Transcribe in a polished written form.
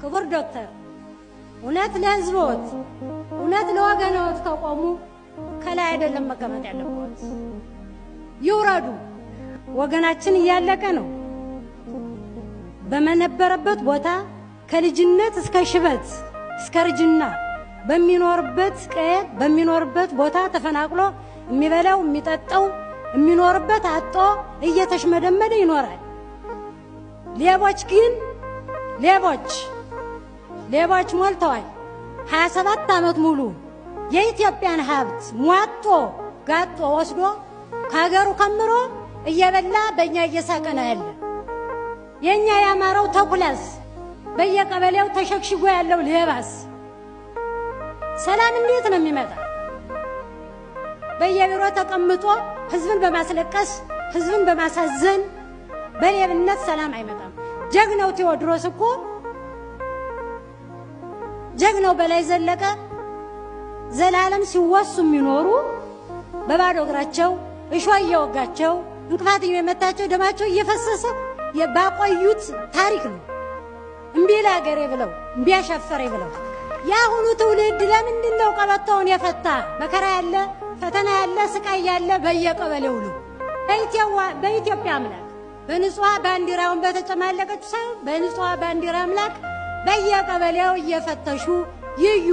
ክቡር ዶክተር እውነት ለህዝቦት እውነት ለወገኖት ከቆሙ ከላይ አይደለም መቀመጥ ያለበት ይውረዱ። ወገናችን እያለቀ ነው። በመነበረበት ቦታ ከልጅነት እስከ ሽበት እስከ ርጅና በሚኖርበት ቀየ በሚኖርበት ቦታ ተፈናቅሎ የሚበላው የሚጠጣው የሚኖርበት አጥቶ እየተሽመደመደ ይኖራል። ሌቦች ግን ሌቦች ሞልተዋል። 27 ዓመት ሙሉ የኢትዮጵያን ሀብት ሟጦ ጋጦ ወስዶ ከሀገሩ ከምሮ እየበላ በእኛ እየሳቀና ያለ የኛ ያማረው ተኩላስ በየቀበሌው ተሸክሽጎ ያለው ሌባስ ሰላም እንዴት ነው የሚመጣ? በየቢሮ ተቀምጦ ህዝብን በማስለቀስ ህዝብን በማሳዘን በሌብነት ሰላም አይመጣም። ጀግናው ቴዎድሮስ እኮ ጀግናው በላይ ዘለቀ ዘላለም ሲወሱ የሚኖሩ በባዶ እግራቸው እሾህ እየወጋቸው እንቅፋት እየመታቸው ደማቸው እየፈሰሰ የባቆዩት ታሪክ ነው። እምቢ ለሀገሬ ብለው እምቢ አሻፈሬ ብለው ያሁኑ ትውልድ ለምንድን ነው ቀበቶውን የፈታ? መከራ ያለ ፈተና ያለ ስቃይ ያለ በየቀበሌው ነው። በኢትዮጵያ አምላክ በንጹህ ባንዲራውን በተጨማለቀች ሰው በንጹህ ባንዲራ አምላክ በየቀበሌው እየፈተሹ ይዩ